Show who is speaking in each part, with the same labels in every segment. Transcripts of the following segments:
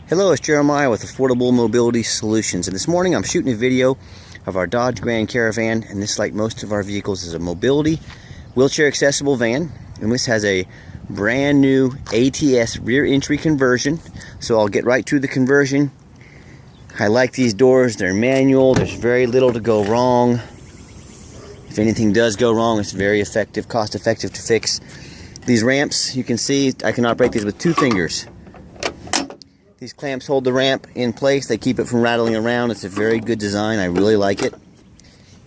Speaker 1: Hello, it's Jeremiah with Affordable Mobility Solutions, and this morning I'm shooting a video of our Dodge Grand Caravan, and this, like most of our vehicles, is a mobility wheelchair accessible van, and this has a brand new ATS rear entry conversion. So I'll get right to the conversion. I like these doors. They're manual. There's very little to go wrong. If anything does go wrong, it's very effective, cost effective to fix. These ramps, you can see I can operate these with 2 fingers. These clamps hold the ramp in place. They keep it from rattling around. It's a very good design. I really like it.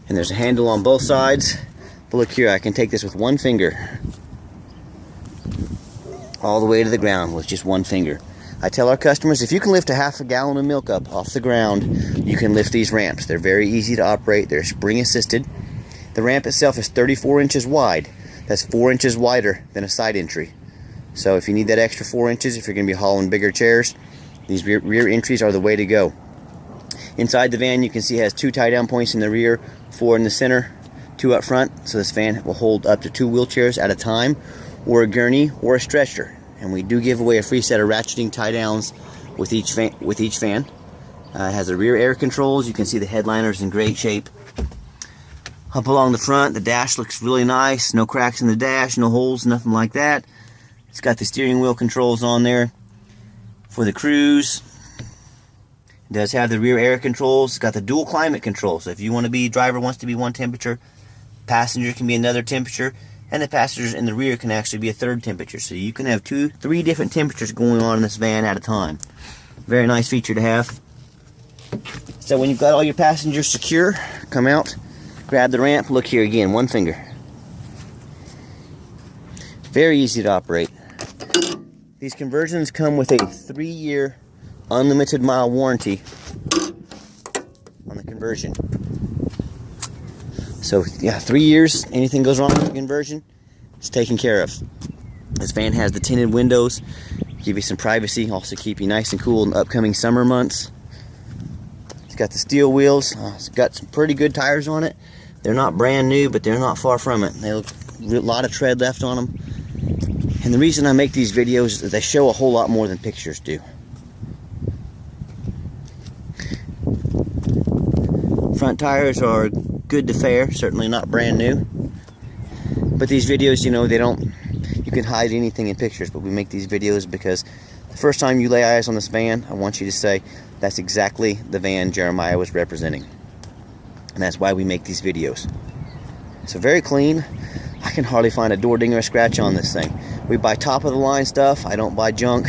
Speaker 1: And there's a handle on both sides. But look here, I can take this with 1 finger all the way to the ground with just 1 finger. I tell our customers, if you can lift a half a gallon of milk up off the ground, you can lift these ramps. They're very easy to operate. They're spring assisted. The ramp itself is 34 inches wide. That's 4 inches wider than a side entry. So if you need that extra 4 inches, if you're going to be hauling bigger chairs, these rear entries are the way to go. Inside the van, you can see it has 2 tie-down points in the rear, 4 in the center, 2 up front. So this van will hold up to 2 wheelchairs at a time, or a gurney, or a stretcher. And we do give away a free set of ratcheting tie-downs with each van. It has the rear air controls. You can see the headliner's in great shape. Up along the front, the dash looks really nice. No cracks in the dash, no holes, nothing like that. It's got the steering wheel controls on there for the cruise. It does have the rear air controls. It's got the dual climate control. So if you want to be, driver wants to be 1 temperature, passenger can be another temperature, and the passengers in the rear can actually be a 3rd temperature. So you can have 3 different temperatures going on in this van at a time. Very nice feature to have. So when you've got all your passengers secure, come out, grab the ramp. Look here again, 1 finger. Very easy to operate. These conversions come with a 3-year unlimited mile warranty on the conversion. So yeah, 3 years, anything goes wrong with the conversion, it's taken care of. This van has the tinted windows, give you some privacy, also keep you nice and cool in the upcoming summer months. It's got the steel wheels. It's got some pretty good tires on it. They're not brand new, but they're not far from it. They look a lot of tread left on them. And the reason I make these videos is that they show a whole lot more than pictures do. Front tires are good to fair, certainly not brand new. But these videos, you know, you can hide anything in pictures, but we make these videos because the first time you lay eyes on this van, I want you to say, that's exactly the van Jeremiah was representing. And that's why we make these videos. So very clean. I can hardly find a door ding or a scratch on this thing. We buy top of the line stuff. I don't buy junk.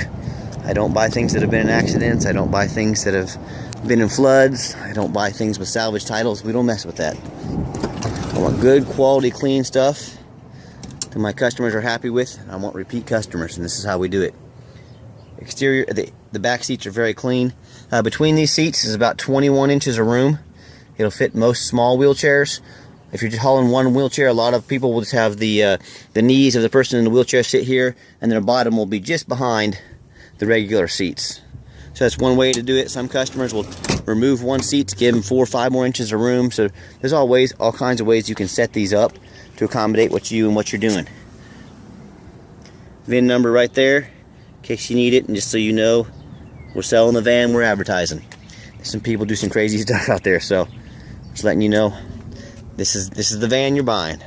Speaker 1: I don't buy things that have been in accidents. I don't buy things that have been in floods. I don't buy things with salvage titles. We don't mess with that. I want good quality clean stuff that my customers are happy with. I want repeat customers, and this is how we do it. Exterior, the back seats are very clean. Between these seats is about 21 inches of room. It'll fit most small wheelchairs. If you're just hauling 1 wheelchair, a lot of people will just have the knees of the person in the wheelchair sit here, and their bottom will be just behind the regular seats. So that's one way to do it. Some customers will remove 1 seat to give them 4 or 5 more inches of room. So there's always all kinds of ways you can set these up to accommodate what you're doing. VIN number right there, in case you need it, and just so you know, we're selling the van, we're advertising. Some people do some crazy stuff out there, so just letting you know. This is the van you're buying.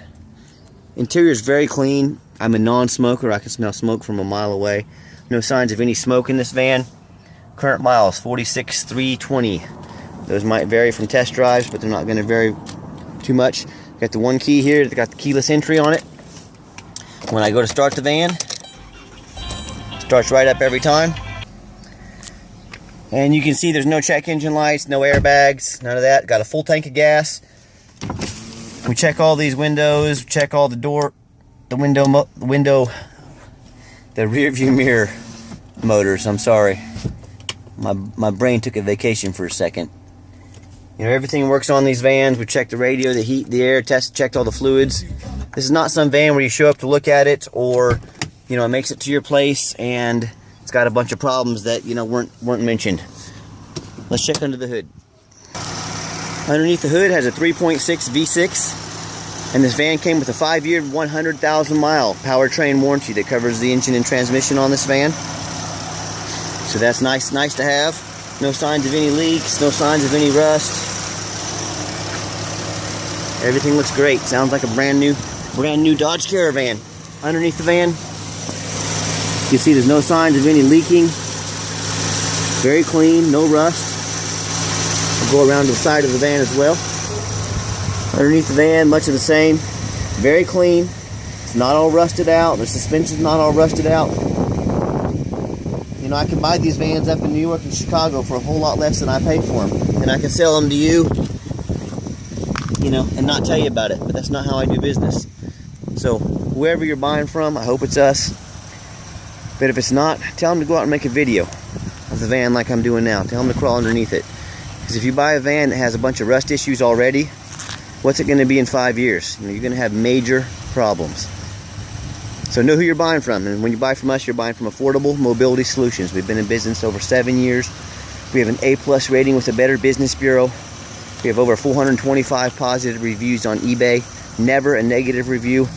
Speaker 1: Interior is very clean. I'm a non-smoker. I can smell smoke from a mile away. No signs of any smoke in this van. Current miles 46,320. Those might vary from test drives, but they're not going to vary too much. Got the 1 key here. Got the keyless entry on it. When I go to start the van, it starts right up every time. And you can see there's no check engine lights, no airbags, none of that. Got a full tank of gas. We check all these windows, check all the rear view mirror motors. I'm sorry, my brain took a vacation for a second. You know, everything works on these vans. We checked the radio, the heat, the air, checked all the fluids. This is not some van where you show up to look at it, or you know, it makes it to your place and it's got a bunch of problems that, you know, weren't mentioned. Let's check under the hood. Underneath the hood has a 3.6 V6, and this van came with a 5-year, 100,000 mile powertrain warranty that covers the engine and transmission on this van. So that's nice to have. No signs of any leaks, no signs of any rust. Everything looks great. Sounds like a brand new Dodge Caravan. Underneath the van, you can see there's no signs of any leaking. Very clean, no rust. I'll go around to the side of the van as well. Underneath the van, much of the same. Very clean. It's not all rusted out. The suspension's not all rusted out. You know, I can buy these vans up in New York and Chicago for a whole lot less than I pay for them. And I can sell them to you, you know, and not tell you about it. But that's not how I do business. So, whoever you're buying from, I hope it's us. But if it's not, tell them to go out and make a video of the van like I'm doing now. Tell them to crawl underneath it. Because if you buy a van that has a bunch of rust issues already, what's it going to be in 5 years? You know, you're going to have major problems. So know who you're buying from. And when you buy from us, you're buying from Affordable Mobility Solutions. We've been in business over 7 years. We have an A+ rating with the Better Business Bureau. We have over 425 positive reviews on eBay. Never a negative review.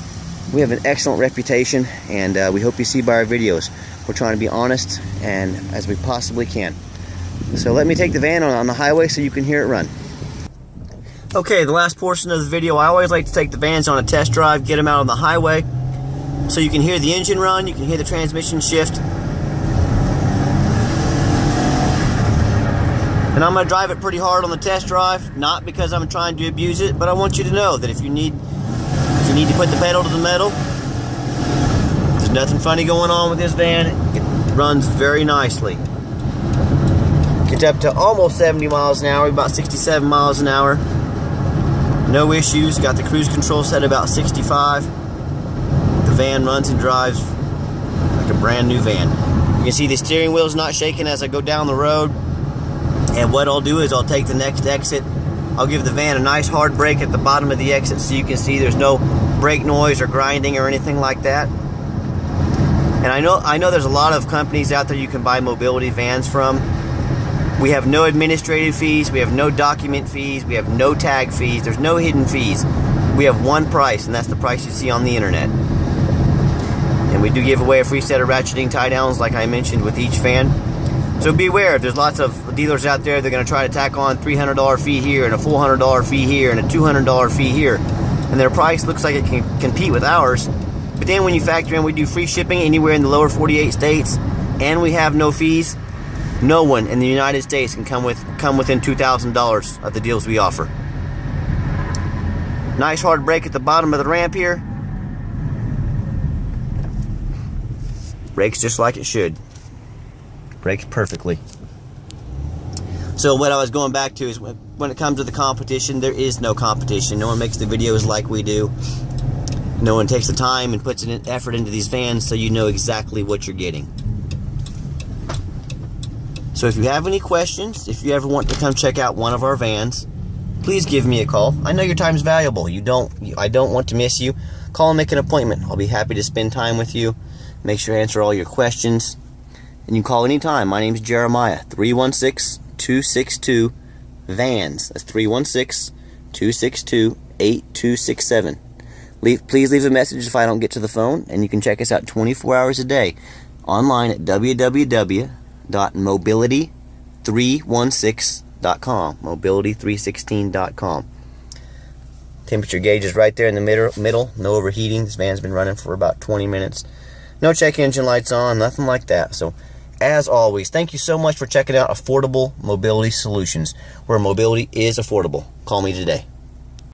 Speaker 1: We have an excellent reputation, and we hope you see by our videos. We're trying to be honest and as we possibly can. So let me take the van on the highway so you can hear it run. Okay, the last portion of the video, I always like to take the vans on a test drive, get them out on the highway so you can hear the engine run, you can hear the transmission shift. And I'm going to drive it pretty hard on the test drive, not because I'm trying to abuse it, but I want you to know that if you need to put the pedal to the metal, there's nothing funny going on with this van. It runs very nicely. Gets up to almost 70 miles an hour, about 67 miles an hour. No issues. Got the cruise control set at about 65. The van runs and drives like a brand new van. You can see the steering wheel's not shaking as I go down the road. And what I'll do is I'll take the next exit. I'll give the van a nice hard brake at the bottom of the exit so you can see there's no brake noise or grinding or anything like that. And I know there's a lot of companies out there you can buy mobility vans from. We have no administrative fees, we have no document fees, we have no tag fees, there's no hidden fees. We have one price, and that's the price you see on the internet. And we do give away a free set of ratcheting tie downs like I mentioned with each van. So be aware, there's lots of dealers out there that are going to try to tack on $300 fee here and a $400 fee here and a $200 fee here. And their price looks like it can compete with ours. But then when you factor in we do free shipping anywhere in the lower 48 states and we have no fees, no one in the United States can come within $2,000 of the deals we offer. Nice hard brake at the bottom of the ramp here. Brakes just like it should. Brakes perfectly. So what I was going back to is when it comes to the competition, there is no competition. No one makes the videos like we do. No one takes the time and puts an effort into these vans so you know exactly what you're getting. So if you have any questions, if you ever want to come check out one of our vans, please give me a call. I know your time is valuable. I don't want to miss you. Call and make an appointment. I'll be happy to spend time with you. Make sure to answer all your questions. And you can call anytime. My name is Jeremiah. 316-262-VANS. That's 316-262-8267. Please leave a message if I don't get to the phone. And you can check us out 24 hours a day online at www.mobility316.com. Mobility316.com. Temperature gauge is right there in the middle. No overheating. This van's been running for about 20 minutes. No check engine lights on, nothing like that. So, as always, thank you so much for checking out Affordable Mobility Solutions, where mobility is affordable. Call me today.